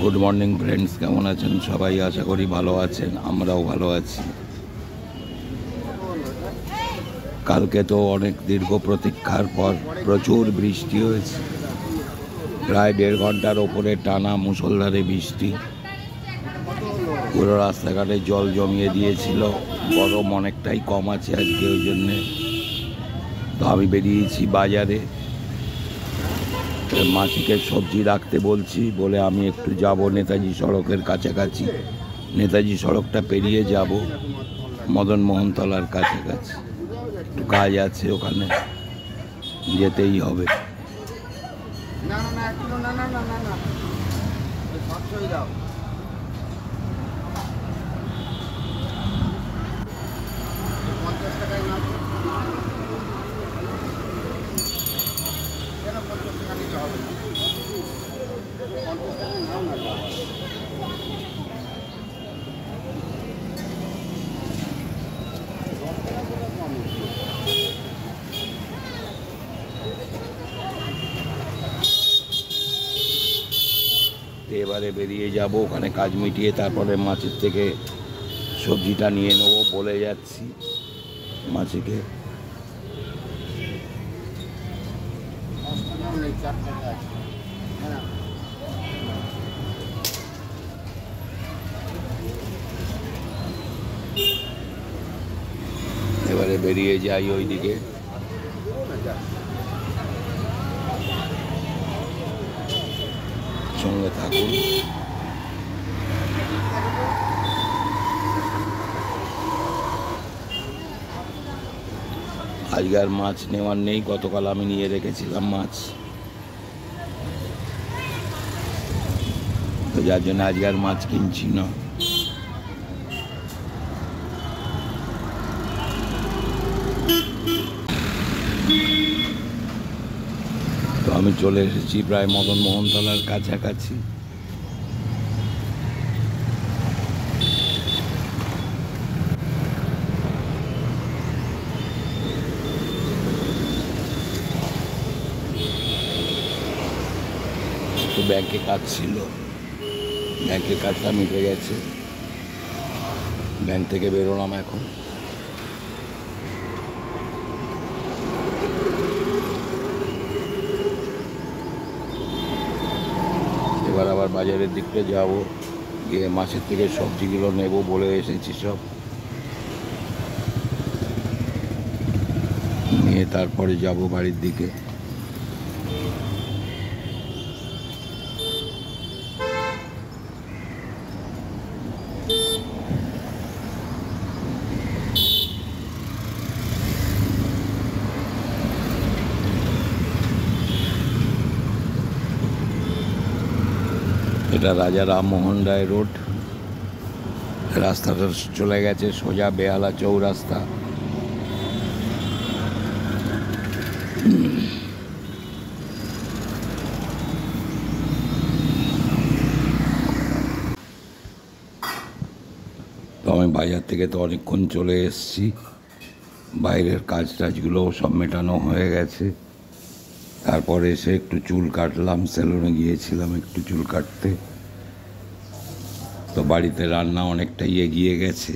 Good morning friends, কেমন আছেন সবাই? আশা করি ভালো আছেন, আমরাও ভালো আছি। কালকে তো অনেক দীর্ঘ প্রতীক্ষার পর প্রচুর বৃষ্টি হয়েছে, প্রায় 1.5 ঘন্টার ওপরে টানা মুষলধারে বৃষ্টি। পুরো রাস্তাঘাটে জল জমিয়ে দিয়েছিল। গরম অনেকটাই কম আছে আজকে, ওই জন্যে তো আমি বেরিয়েছি বাজারে। মাসিকে সবজি রাখতে বলছি বলে আমি একটু যাব নেতাজি সড়কের কাছাকাছি। নেতাজি সড়কটা পেরিয়ে যাব মদন মোহনতলার কাছাকাছি, একটু কাজ আছে ওখানে, যেতেই হবে। এবারে বেরিয়ে যাব, ওখানে কাজ মিটিয়ে তারপরে মাছের থেকে সবজিটা নিয়ে নেবো বলে যাচ্ছি মাছিকে। এবারে বেরিয়ে যাই ওইদিকে। সঙ্গে থাকুন। আজকে আর মাছ নেওয়ার নেই, গতকাল আমি নিয়ে রেখেছিলাম মাছ, তো যার জন্য আজকে আর মাছ কিনছি না। তো আমি চলে এসেছি প্রায় মদন মোহনতলার কাছাকাছি। তো ব্যাংকে কাজ ছিল, ব্যাংকের কাজটা মিটে গেছে, ব্যাংক থেকে বেরোলাম এখন। এবার আবার বাজারের দিকটা যাব, গিয়ে মাছের থেকে সবজিগুলো নেব বলে এসেছি, সব নিয়ে তারপরে যাব বাড়ির দিকে। এটা রাজা রামমোহন রায় রোড, রাস্তাটা চলে গেছে সোজা বেহালা চৌরাস্তা। তো আমি বাজার থেকে তো অনেকক্ষণ চলে এসেছি, বাইরের কাজ টাজগুলোও সব মেটানো হয়ে গেছে। তারপরে এসে একটু চুল কাটলাম, সেলুনে গিয়েছিলাম একটু চুল কাটতে। তো বাড়িতে রান্না অনেকটাই এগিয়ে গেছে।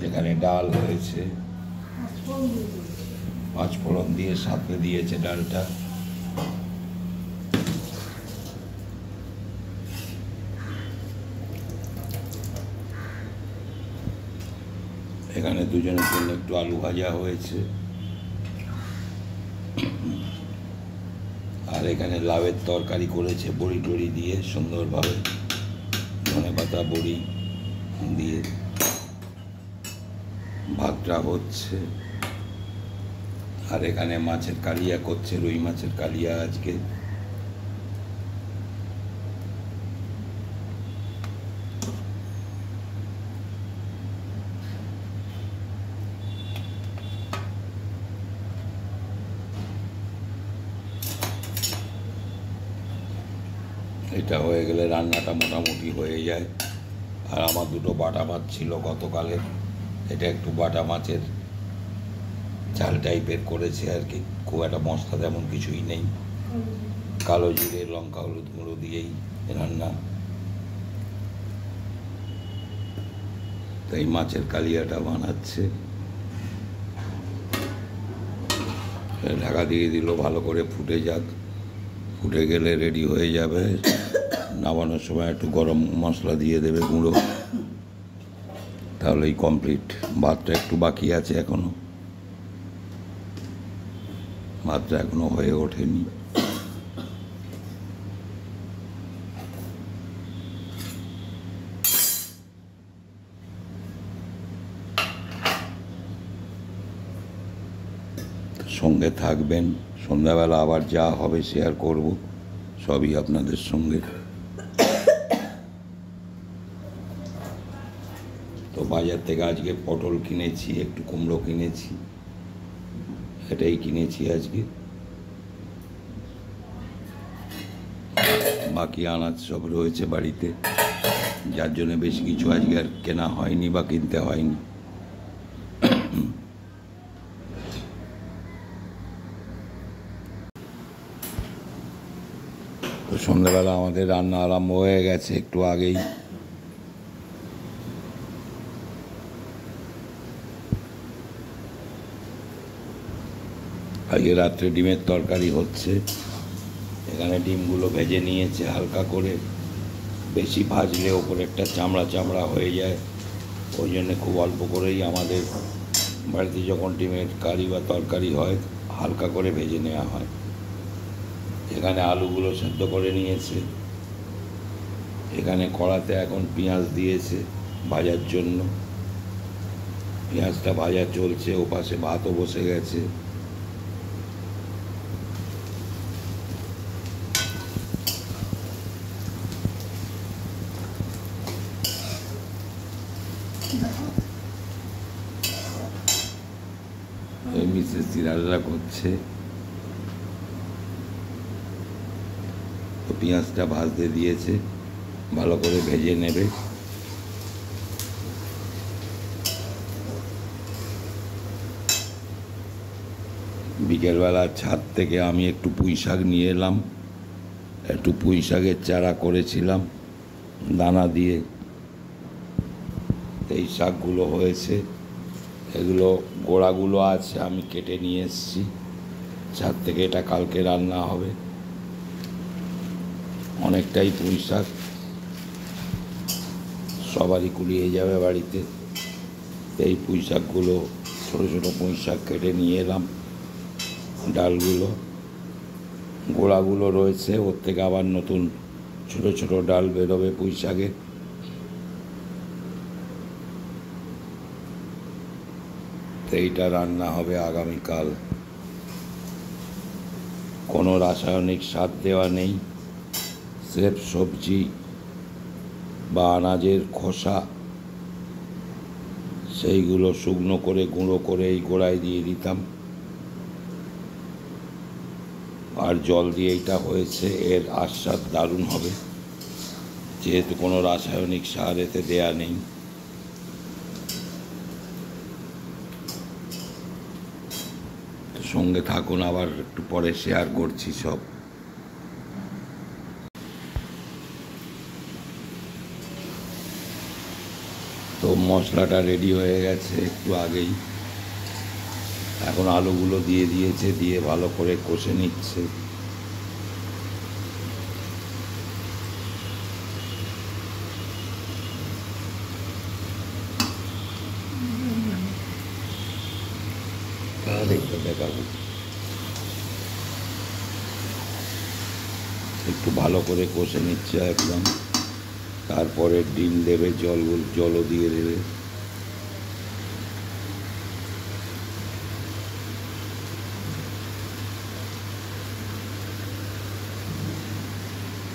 এখানে ডাল হয়েছে, 5 ফোড়ন দিয়ে সাথে দিয়েছে ডালটা। এখানে দুজনের জন্য একটু আলু ভাজা হয়েছে, আর এখানে লাউয়ের তরকারি করেছে বড়ি টড়ি দিয়ে সুন্দরভাবে, ধনেপাতা বড়ি দিয়ে ভাতটা হচ্ছে। আর এখানে মাছের কালিয়া করছে, রুই মাছের কালিয়া আজকে। এটা হয়ে গেলে রান্নাটা মোটামুটি হয়ে যায়। আর আমার দুটো বাটা মাছ ছিল গতকালের, এটা একটু বাটা মাছের ঝাল টাইপের করেছে আর কি, খুব একটা মশলা তেমন কিছুই নেই। কালো জিরে লঙ্কা হলুদ গুঁড়ো দিয়েই রান্না। তাই মাছের কালিয়াটা বানাচ্ছে, ঢাকা দিয়ে দিল, ভালো করে ফুটে যাক, ফুটে গেলে রেডি হয়ে যাবে। নামানোর সময় একটু গরম মশলা দিয়ে দেবে গুঁড়ো, তাহলেই কমপ্লিট। ভাতটা একটু বাকি আছে এখনো, ভাতটা এখনো হয়ে ওঠেনি। সঙ্গে থাকবেন, সন্ধ্যাবেলা আবার যা হবে শেয়ার করব সবই আপনাদের সঙ্গে। তো বাজার থেকে আজকে পটল কিনেছি, একটু কুমড়ো কিনেছি, এটাই কিনেছি আজকে। বাকি আনাজ সব রয়েছে বাড়িতে, যার জন্য বেশি কিছু আজকে আর কেনা হয়নি বা কিনতে হয়নি। তো সন্ধ্যাবেলা আমাদের রান্না আরম্ভ হয়ে গেছে একটু আগেই। আজকে রাত্রে ডিমের তরকারি হচ্ছে। এখানে ডিমগুলো ভেজে নিয়েছে হালকা করে, বেশি ভাজলে ওপরে একটা চামড়া চামড়া হয়ে যায়, ওই জন্যে খুব অল্প করেই আমাদের বাড়িতে যখন ডিমের কারি বা তরকারি হয় হালকা করে ভেজে নেওয়া হয়। এখানে আলুগুলো সেদ্ধ করে নিয়েছে, এখানে কড়াতে এখন পেঁয়াজ দিয়েছে ভাজার জন্য, পেঁয়াজটা ভাজা চলছে, ও পাশে ভাতও বসে গেছে। মিসেস সিরাজরা করছে, তো পেঁয়াজটা ভাজতে দিয়েছে, ভালো করে ভেজে নেবে। বিকেলবেলা ছাদ থেকে আমি একটু পুঁই শাক নিয়ে এলাম, একটু পুঁই শাকের চারা করেছিলাম দানা দিয়ে, এই শাকগুলো হয়েছে। এগুলো গোড়াগুলো আছে, আমি কেটে নিয়ে এসেছি ছাদ থেকে, এটা কালকে রান্না হবে। অনেকটাই পুঁই শাক, সবারই কুলিয়ে যাবে বাড়িতে। এই পুঁই শাকগুলো, ছোটো ছোটো পুঁই শাক কেটে নিয়ে এলাম, ডালগুলো গোড়াগুলো রয়েছে, ওর থেকে আবার নতুন ছোটো ছোটো ডাল বেরোবে পুঁই শাকের। তো এইটা রান্না হবে আগামীকাল। কোনো রাসায়নিক সার দেওয়া নেই, স্রেফ সবজি বা আনাজের খোসা সেইগুলো শুকনো করে গুঁড়ো করে এই গোড়ায় দিয়ে দিতাম, আর জল দিয়ে এইটা হয়েছে। এর আস্বাদ দারুণ হবে, যেহেতু কোনো রাসায়নিক সার এতে দেয়া নেই। সঙ্গে থাকুন, আবার একটু পরে শেয়ার করছি সব। তো মশলাটা রেডি হয়ে গেছে একটু আগেই, এখন আলুগুলো দিয়ে দিয়েছে, দিয়ে ভালো করে কষে নিচ্ছে। দেখাবো, একটু ভালো করে কষে নিচ্ছে একদম। তারপরে ডিম দেবে, জলও দিয়ে দেবে।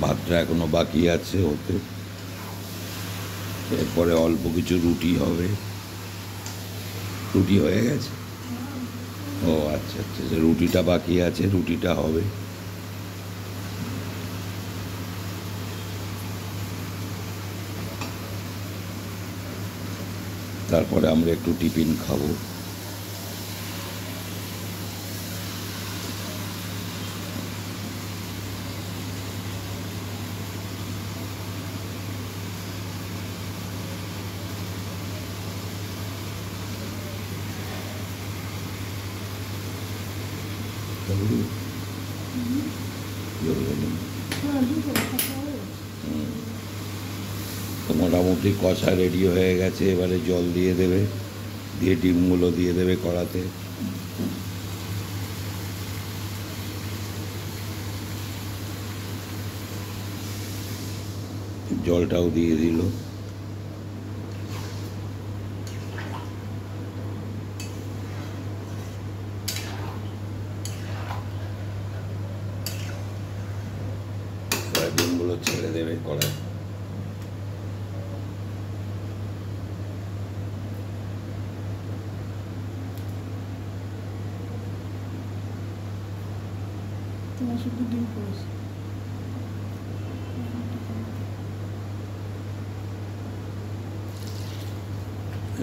ভাতটা এখনো বাকি আছে হতে, এরপরে অল্প কিছু রুটি হবে। রুটি হয়ে গেছে? ও আচ্ছা আচ্ছা, রুটিটা বাকি আছে, রুটিটা হবে। তারপরে আমরা একটু টিফিন খাবো। তো মোটামুটি কষা রেডি হয়ে গেছে, এবারে জল দিয়ে দেবে, দিয়ে ডিমগুলো দিয়ে দেবে কড়াতে। জলটাও দিয়ে দিল। ডিমগুলো ছেড়ে দেবে কড়াই।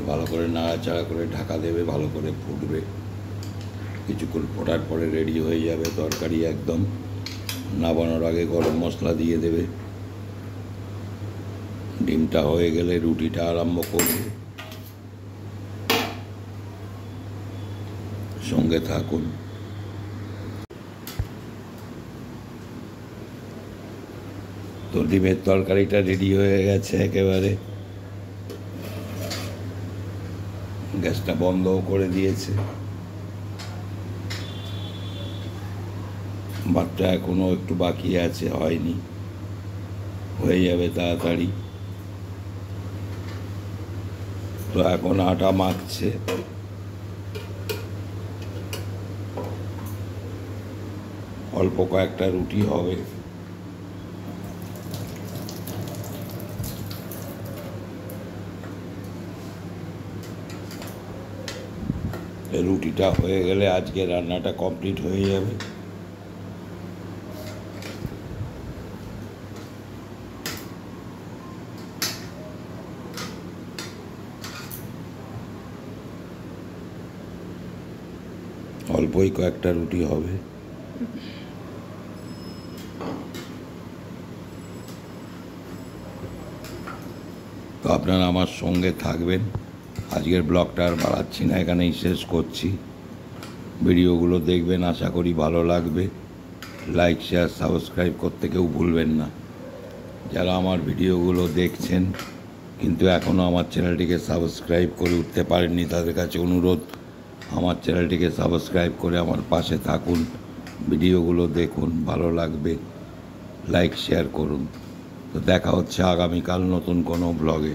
ভালো করে নাড়াচাড়া করে ঢাকা দেবে, ভালো করে ফুটবে। কিছুক্ষণ ফোটার পরে রেডি হয়ে যাবে তরকারি একদম। নামানোর আগে গরম মশলা দিয়ে দেবে। ডিমটা হয়ে গেলে রুটিটা আরম্ভ করবে। সঙ্গে থাকুন। তো ডিমের তরকারিটা রেডি হয়ে গেছে একেবারে। গ্যাসটা বন্ধও করে দিয়েছে। ভাতটা এখনো একটু বাকি আছে, হয়নি, হয়ে যাবে তাড়াতাড়ি। তো এখন আটা মাখছে। অল্প কয়েকটা রুটি হবে। রুটিটা হয়ে গেলে আজকে রান্নাটা কমপ্লিট হয়ে যাবে। অল্পই কয়েকটা রুটি হবে। তো আপনারা আমার সঙ্গে থাকবেন। আজকের ব্লগটা আর বাড়াচ্ছি না, এখানেই শেষ করছি। ভিডিওগুলো দেখবেন, আশা করি ভালো লাগবে। লাইক, শেয়ার, সাবস্ক্রাইব করতে কেউ ভুলবেন না। যারা আমার ভিডিওগুলো দেখছেন কিন্তু এখনও আমার চ্যানেলটিকে সাবস্ক্রাইব করে উঠতে পারেননি, তাদের কাছে অনুরোধ, আমার চ্যানেলটিকে সাবস্ক্রাইব করে আমার পাশে থাকুন। ভিডিওগুলো দেখুন, ভালো লাগবে। লাইক শেয়ার করুন। তো দেখা হচ্ছে আগামীকাল নতুন কোনো ব্লগে।